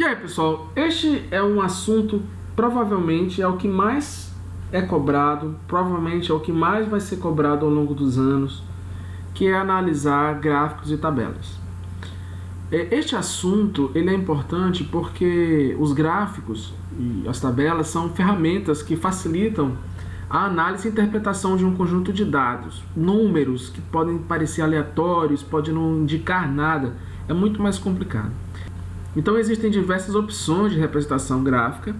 E aí, pessoal, este é um assunto, provavelmente é o que mais é cobrado, provavelmente é o que mais vai ser cobrado ao longo dos anos, que é analisar gráficos e tabelas. Este assunto ele é importante porque os gráficos e as tabelas são ferramentas que facilitam a análise e interpretação de um conjunto de dados, números que podem parecer aleatórios, podem não indicar nada, é muito mais complicado. Então existem diversas opções de representação gráfica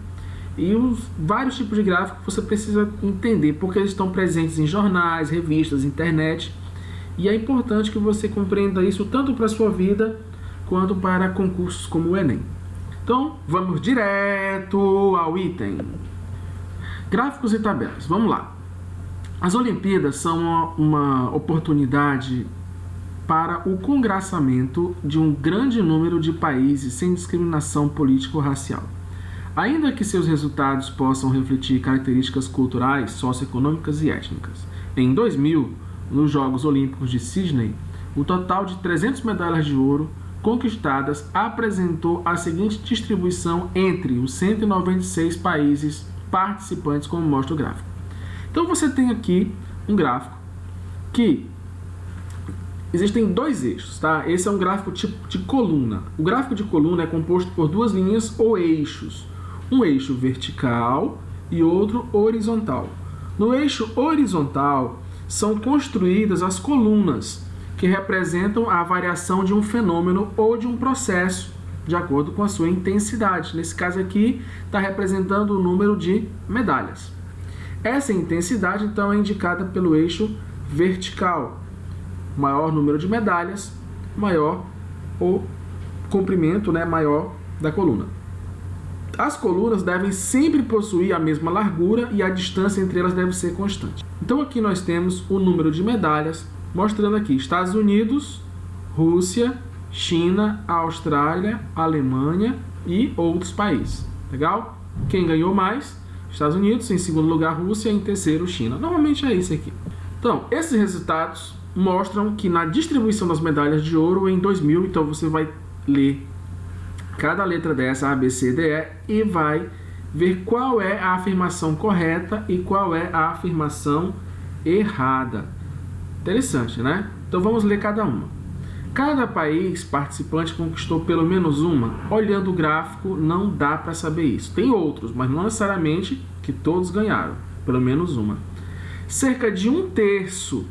e os vários tipos de gráfico você precisa entender porque eles estão presentes em jornais, revistas, internet, e é importante que você compreenda isso tanto para a sua vida quanto para concursos como o Enem. Então vamos direto ao item. Gráficos e tabelas, vamos lá. As Olimpíadas são uma oportunidade para o congraçamento de um grande número de países sem discriminação política ou racial. Ainda que seus resultados possam refletir características culturais, socioeconômicas e étnicas. Em 2000, nos Jogos Olímpicos de Sydney, o total de 300 medalhas de ouro conquistadas apresentou a seguinte distribuição entre os 196 países participantes, como mostra o gráfico. Então você tem aqui um gráfico que existem dois eixos, tá? Esse é um gráfico tipo de coluna. O gráfico de coluna é composto por duas linhas ou eixos. Um eixo vertical e outro horizontal. No eixo horizontal são construídas as colunas, que representam a variação de um fenômeno ou de um processo, de acordo com a sua intensidade. Nesse caso aqui, está representando o número de medalhas. Essa intensidade, então, é indicada pelo eixo vertical. Maior número de medalhas, maior o comprimento, maior da coluna. As colunas devem sempre possuir a mesma largura e a distância entre elas deve ser constante. Então aqui nós temos o número de medalhas, mostrando aqui Estados Unidos, Rússia, China, Austrália, Alemanha e outros países. Legal? Quem ganhou mais? Estados Unidos, em segundo lugar Rússia, em terceiro China. Normalmente é isso aqui. Então, esses resultados mostram que na distribuição das medalhas de ouro em 2000, então você vai ler cada letra dessa, A, B, C, D, E, e vai ver qual é a afirmação correta e qual é a afirmação errada. Interessante, né? Então vamos ler cada uma. Cada país participante conquistou pelo menos uma. Olhando o gráfico, não dá para saber isso. Tem outros, mas não necessariamente que todos ganharam. Pelo menos uma. Cerca de 1/3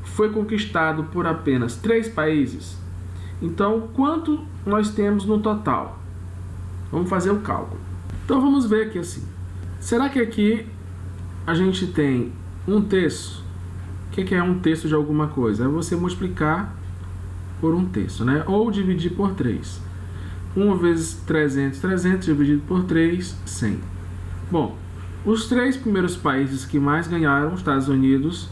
foi conquistado por apenas 3 países. Então, quanto nós temos no total? Vamos fazer o cálculo. Então, vamos ver aqui assim. Será que aqui a gente tem 1/3? O que é 1/3 de alguma coisa? É você multiplicar por 1/3, né? Ou dividir por 3. 1 vezes 300, 300 dividido por 3, 100. Bom, os 3 primeiros países que mais ganharam, Estados Unidos,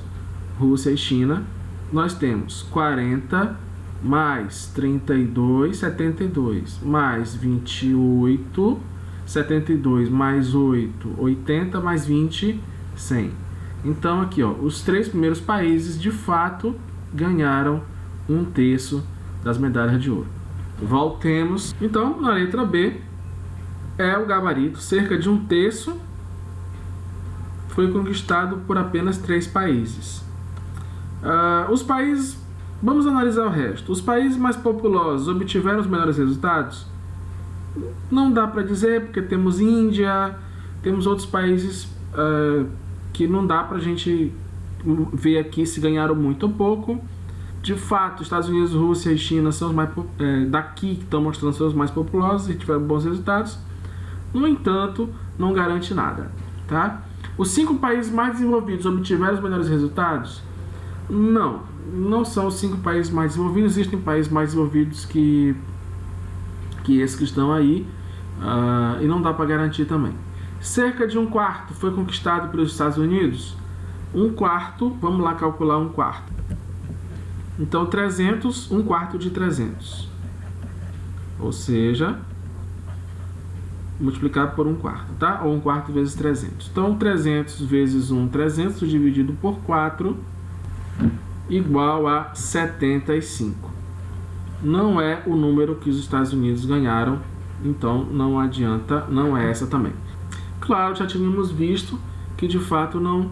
Rússia e China, nós temos 40 mais 32, 72, mais 28, 72 mais 8, 80, mais 20, 100. Então aqui, ó, os 3 primeiros países de fato ganharam 1/3 das medalhas de ouro. Voltemos. Então, na letra B, é o gabarito, cerca de 1/3 foi conquistado por apenas 3 países. Os países, vamos analisar o resto. Os países mais populosos obtiveram os melhores resultados? Não dá para dizer, porque temos Índia, temos outros países que não dá para a gente ver aqui se ganharam muito ou pouco. De fato, Estados Unidos, Rússia e China são os mais daqui que estão mostrando ser os mais populosos e tiveram bons resultados. No entanto, não garante nada, tá? Os 5 países mais desenvolvidos obtiveram os melhores resultados? Não são os 5 países mais desenvolvidos. Existem países mais desenvolvidos que esses que estão aí, e não dá para garantir também. Cerca de 1/4 foi conquistado pelos Estados Unidos? 1/4, vamos lá calcular 1/4. Então 300, 1/4 de 300. Ou seja, multiplicado por 1/4, tá? Ou 1/4 vezes 300. Então 300 vezes 1, 300 dividido por 4, igual a 75. Não é o número que os Estados Unidos ganharam então não adianta, não é essa também. Claro, já tínhamos visto que de fato não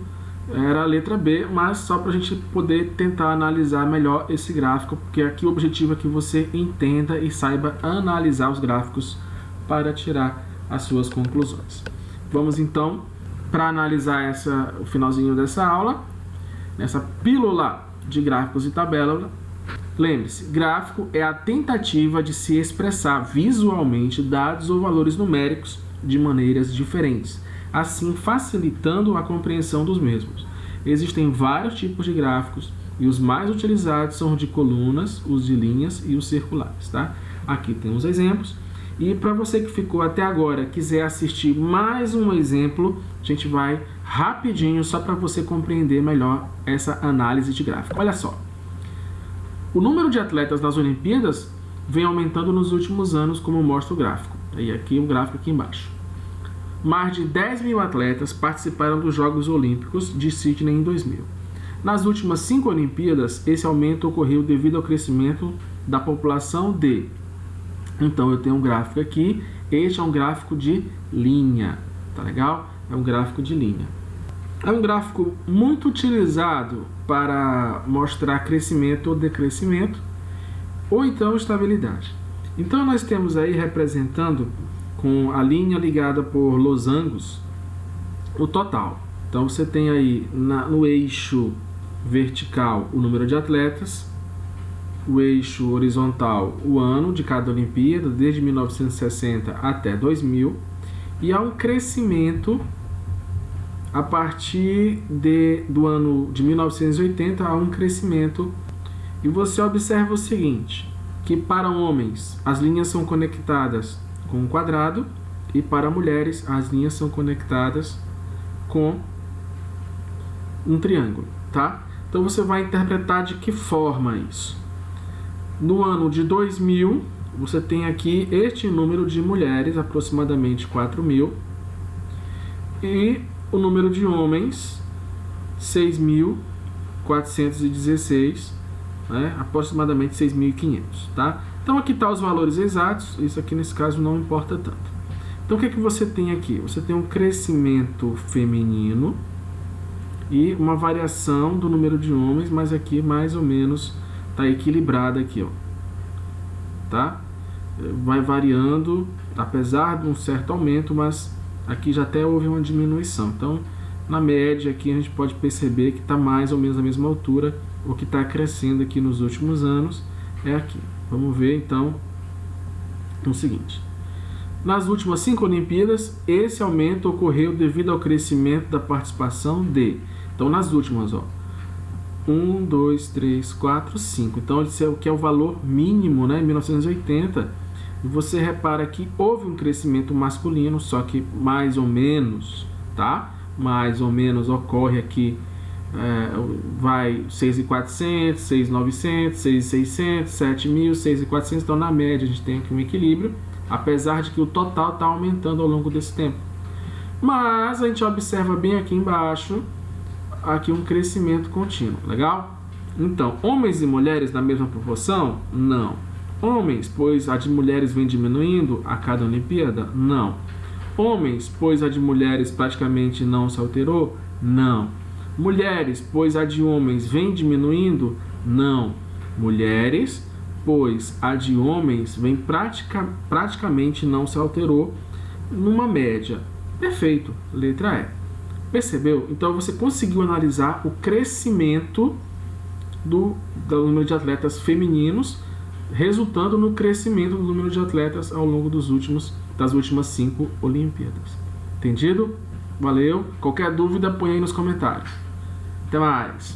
era a letra B, mas só para a gente poder tentar analisar melhor esse gráfico, porque aqui o objetivo é que você entenda e saiba analisar os gráficos para tirar as suas conclusões. Vamos então para analisar o finalzinho dessa aula, nessa pílula de gráficos e tabela. Lembre-se, gráfico é a tentativa de se expressar visualmente dados ou valores numéricos de maneiras diferentes, assim facilitando a compreensão dos mesmos. Existem vários tipos de gráficos e os mais utilizados são os de colunas, os de linhas e os circulares, tá? Aqui tem os exemplos. E para você que ficou até agora, quiser assistir mais um exemplo, a gente vai rapidinho só para você compreender melhor essa análise de gráfico. Olha só, o número de atletas nas Olimpíadas vem aumentando nos últimos anos, como mostra o gráfico. E aqui o gráfico aqui embaixo. Mais de 10 mil atletas participaram dos Jogos Olímpicos de Sydney em 2000. Nas últimas 5 Olimpíadas, esse aumento ocorreu devido ao crescimento da população de... Então, eu tenho um gráfico aqui. Este é um gráfico de linha. Tá legal? É um gráfico de linha. É um gráfico muito utilizado para mostrar crescimento ou decrescimento, ou então estabilidade. Então, nós temos aí representando com a linha ligada por losangos o total. Então, você tem aí no eixo vertical o número de atletas, o eixo horizontal o ano de cada Olimpíada, desde 1960 até 2000, e há um crescimento a partir do ano de 1980, há um crescimento, e você observa o seguinte, que para homens as linhas são conectadas com um quadrado e para mulheres as linhas são conectadas com um triângulo, tá? Então você vai interpretar de que forma isso? No ano de 2000, você tem aqui este número de mulheres, aproximadamente 4.000, e o número de homens, 6.416, né? Aproximadamente 6.500, tá? Então aqui tá os valores exatos, isso aqui nesse caso não importa tanto. Então o que é que você tem aqui? Você tem um crescimento feminino e uma variação do número de homens, mas aqui mais ou menos tá equilibrado aqui, ó. Tá? Vai variando, apesar de um certo aumento, mas aqui já até houve uma diminuição. Então, na média aqui a gente pode perceber que está mais ou menos a mesma altura. O que está crescendo aqui nos últimos anos é aqui. Vamos ver então o seguinte. Nas últimas 5 Olimpíadas, esse aumento ocorreu devido ao crescimento da participação de... Então, nas últimas, ó, 1, 2, 3, 4, 5. Então, esse é o que é o valor mínimo, né? Em 1980. E você repara que houve um crescimento masculino, só que mais ou menos, tá? Mais ou menos ocorre aqui, vai 6.400, 6.900, 6.600, 7.000, 6.400. Então, na média, a gente tem aqui um equilíbrio, apesar de que o total está aumentando ao longo desse tempo. Mas a gente observa bem aqui embaixo, aqui um crescimento contínuo, legal? Então, homens e mulheres na mesma proporção? Não. Homens, pois a de mulheres vem diminuindo a cada Olimpíada? Não. Homens, pois a de mulheres praticamente não se alterou? Não. Mulheres, pois a de homens vem diminuindo? Não. Mulheres, pois a de homens vem praticamente não se alterou, numa média. Perfeito, letra E. Percebeu? Então você conseguiu analisar o crescimento do número de atletas femininos, resultando no crescimento do número de atletas ao longo das últimas 5 Olimpíadas. Entendido? Valeu? Qualquer dúvida, põe aí nos comentários. Até mais!